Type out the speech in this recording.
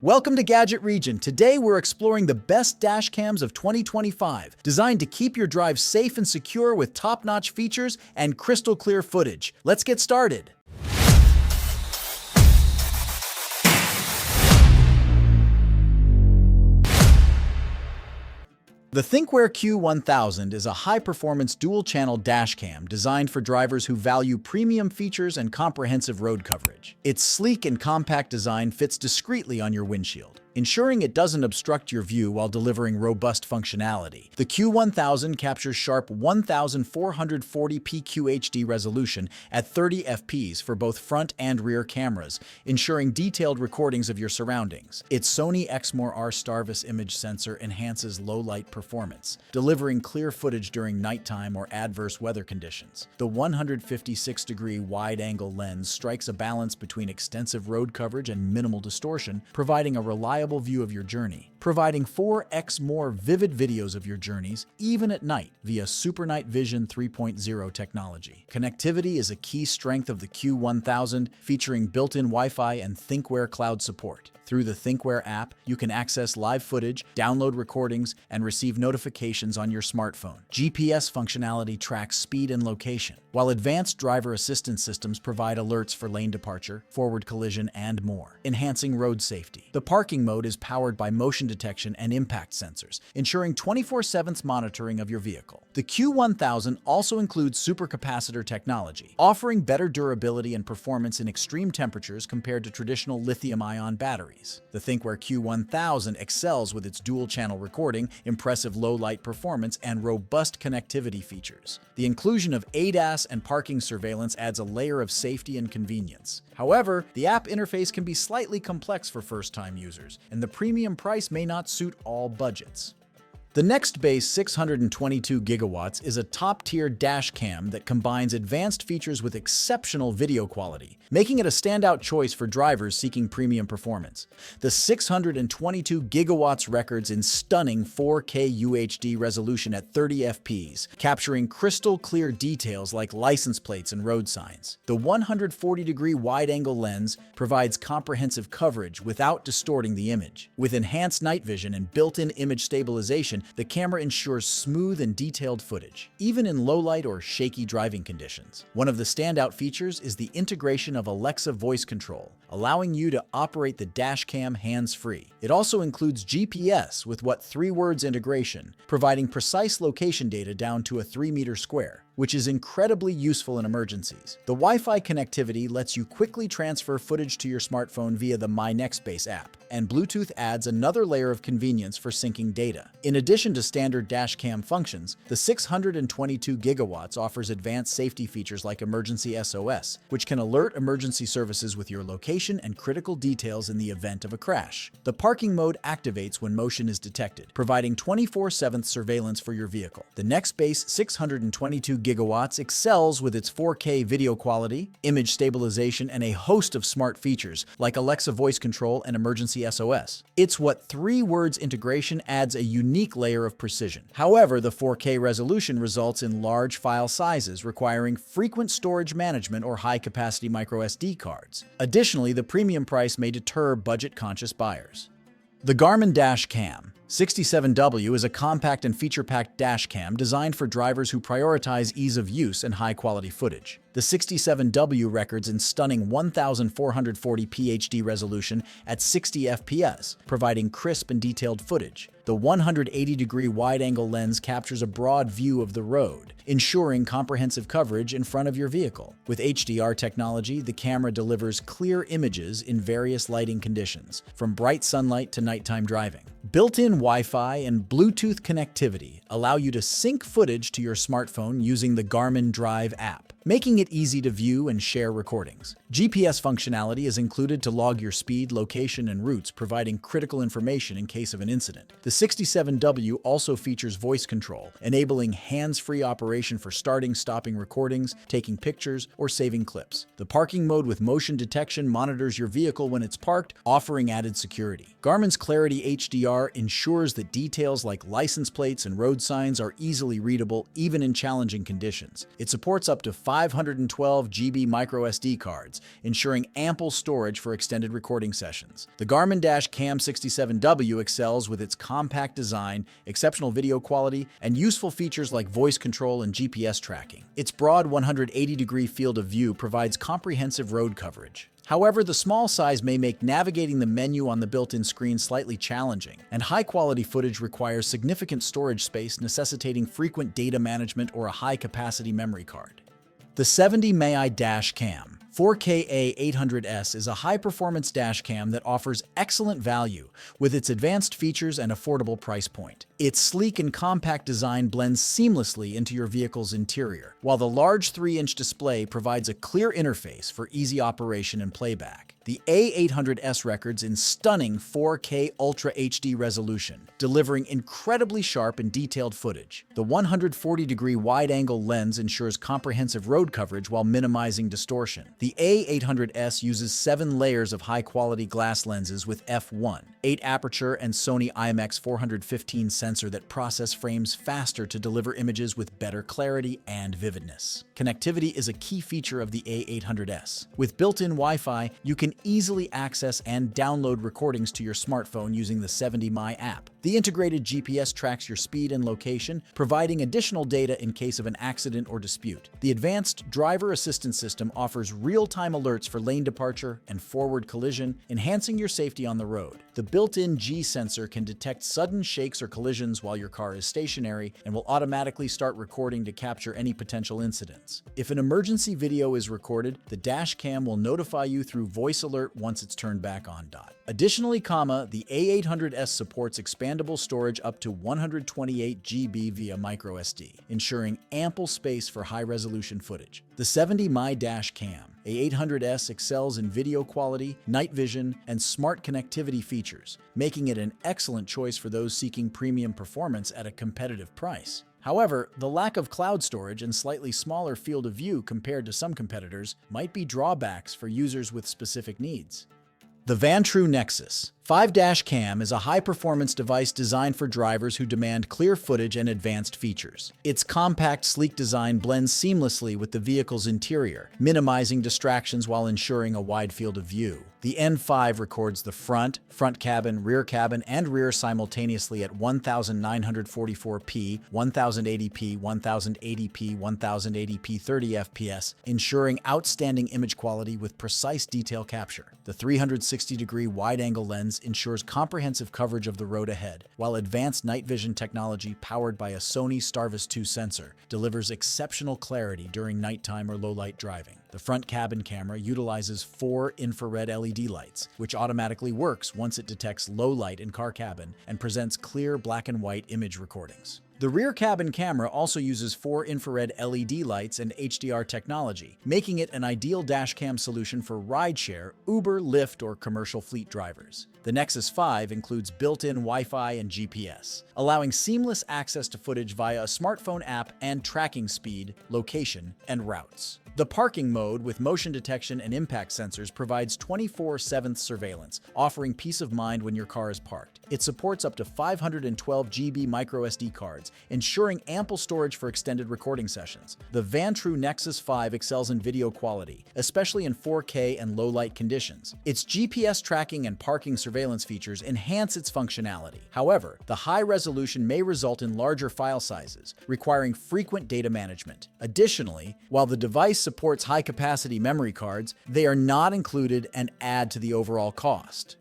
Welcome to Gadget Region. Today we're exploring the best dash cams of 2025, designed to keep your drive safe and secure with top-notch features and crystal clear footage. Let's get started. The Thinkware Q1000 is a high-performance dual-channel dash cam designed for drivers who value premium features and comprehensive road coverage. Its sleek and compact design fits discreetly on your windshield, ensuring it doesn't obstruct your view while delivering robust functionality. The Q1000 captures sharp 1440p QHD resolution at 30 fps for both front and rear cameras, ensuring detailed recordings of your surroundings. Its Sony Exmor R Starvis image sensor enhances low-light performance, delivering clear footage during nighttime or adverse weather conditions. The 156-degree wide-angle lens strikes a balance between extensive road coverage and minimal distortion, providing a reliable view of your journey, providing 4x more vivid videos of your journeys, even at night, via Super Night Vision 3.0 technology. Connectivity is a key strength of the Q1000, featuring built-in Wi-Fi and Thinkware cloud support. Through the Thinkware app, you can access live footage, download recordings, and receive notifications on your smartphone. GPS functionality tracks speed and location, while advanced driver assistance systems provide alerts for lane departure, forward collision, and more, enhancing road safety. The parking mode is powered by motion detection and impact sensors, ensuring 24/7 monitoring of your vehicle. The Q1000 also includes supercapacitor technology, offering better durability and performance in extreme temperatures compared to traditional lithium-ion batteries. The Thinkware Q1000 excels with its dual-channel recording, impressive low-light performance, and robust connectivity features. The inclusion of ADAS and parking surveillance adds a layer of safety and convenience. However, the app interface can be slightly complex for first-time users, and the premium price may not suit all budgets. The Nexbase 622 gigawatts is a top-tier dash cam that combines advanced features with exceptional video quality, making it a standout choice for drivers seeking premium performance. The 622 gigawatts records in stunning 4K UHD resolution at 30 fps, capturing crystal-clear details like license plates and road signs. The 140-degree wide-angle lens provides comprehensive coverage without distorting the image. With enhanced night vision and built-in image stabilization, the camera ensures smooth and detailed footage, even in low-light or shaky driving conditions. One of the standout features is the integration of Alexa voice control, allowing you to operate the dash cam hands-free. It also includes GPS with 3 words integration, providing precise location data down to a 3-meter square, which is incredibly useful in emergencies. The Wi-Fi connectivity lets you quickly transfer footage to your smartphone via the Nexbase app, and Bluetooth adds another layer of convenience for syncing data. In addition to standard dash cam functions, the 622 gigawatts offers advanced safety features like emergency SOS, which can alert emergency services with your location and critical details in the event of a crash. The parking mode activates when motion is detected, providing 24/7 surveillance for your vehicle. The Nexbase 622 gigawatts excels with its 4K video quality, image stabilization, and a host of smart features like Alexa voice control and emergency SOS. Its 3 words integration adds a unique layer of precision. However, the 4K resolution results in large file sizes, requiring frequent storage management or high-capacity microSD cards. Additionally, the premium price may deter budget-conscious buyers. The Garmin Dash Cam 67W is a compact and feature-packed dash cam designed for drivers who prioritize ease of use and high-quality footage. The 67W records in stunning 1440p HD resolution at 60 fps, providing crisp and detailed footage. The 180-degree wide-angle lens captures a broad view of the road, ensuring comprehensive coverage in front of your vehicle. With HDR technology, the camera delivers clear images in various lighting conditions, from bright sunlight to nighttime driving. Built-in Wi-Fi and Bluetooth connectivity allow you to sync footage to your smartphone using the Garmin Drive app, making it easy to view and share recordings. GPS functionality is included to log your speed, location, and routes, providing critical information in case of an incident. The 67W also features voice control, enabling hands-free operation for starting, stopping recordings, taking pictures, or saving clips. The parking mode with motion detection monitors your vehicle when it's parked, offering added security. Garmin's Clarity HDR ensures that details like license plates and road signs are easily readable even in challenging conditions. It supports up to 5 512 GB microSD cards, ensuring ample storage for extended recording sessions. The Garmin Dash Cam 67W excels with its compact design, exceptional video quality, and useful features like voice control and GPS tracking. Its broad 180-degree field of view provides comprehensive road coverage. However, the small size may make navigating the menu on the built-in screen slightly challenging, and high-quality footage requires significant storage space, necessitating frequent data management or a high-capacity memory card. The 70mm Dash Cam 4K A800S is a high-performance dash cam that offers excellent value with its advanced features and affordable price point. Its sleek and compact design blends seamlessly into your vehicle's interior, while the large 3-inch display provides a clear interface for easy operation and playback. The A800S records in stunning 4K Ultra HD resolution, delivering incredibly sharp and detailed footage. The 140-degree wide-angle lens ensures comprehensive road coverage while minimizing distortion. The A800S uses 7 layers of high-quality glass lenses with f1, 8 aperture and Sony IMX415 sensor that process frames faster to deliver images with better clarity and vividness. Connectivity is a key feature of the A800S. With built-in Wi-Fi, you can easily access and download recordings to your smartphone using the 70My app. The integrated GPS tracks your speed and location, providing additional data in case of an accident or dispute. The advanced driver assistance system offers real-time alerts for lane departure and forward collision, enhancing your safety on the road. The built-in G sensor can detect sudden shakes or collisions while your car is stationary and will automatically start recording to capture any potential incidents. If an emergency video is recorded, the dash cam will notify you through voice alert once it's turned back on. Additionally, the A800S supports expandable storage up to 128 GB via microSD, ensuring ample space for high-resolution footage. The 70My Dash Cam A800S excels in video quality, night vision, and smart connectivity features, making it an excellent choice for those seeking premium performance at a competitive price. However, the lack of cloud storage and slightly smaller field of view compared to some competitors might be drawbacks for users with specific needs. The Vanre Nexus 5 Dash Cam is a high-performance device designed for drivers who demand clear footage and advanced features. Its compact, sleek design blends seamlessly with the vehicle's interior, minimizing distractions while ensuring a wide field of view. The N5 records the front cabin, and rear simultaneously at 1944p, 1080p, 1080p, 1080p 30 fps, ensuring outstanding image quality with precise detail capture. The 360-degree wide-angle lens ensures comprehensive coverage of the road ahead, while advanced night vision technology powered by a Sony Starvis 2 sensor delivers exceptional clarity during nighttime or low-light driving. The front cabin camera utilizes 4 infrared LED lights, which automatically works once it detects low light in car cabin and presents clear black and white image recordings. The rear cabin camera also uses 4 infrared LED lights and HDR technology, making it an ideal dashcam solution for rideshare, Uber, Lyft, or commercial fleet drivers. The Nexus 5 includes built-in Wi-Fi and GPS, allowing seamless access to footage via a smartphone app and tracking speed, location, and routes. The parking mode with motion detection and impact sensors provides 24/7 surveillance, offering peace of mind when your car is parked. It supports up to 512 GB microSD cards, ensuring ample storage for extended recording sessions. The Vanre Nexus 5 excels in video quality, especially in 4K and low-light conditions. Its GPS tracking and parking surveillance features enhance its functionality. However, the high resolution may result in larger file sizes, requiring frequent data management. Additionally, while the device supports high-capacity memory cards, they are not included and add to the overall cost.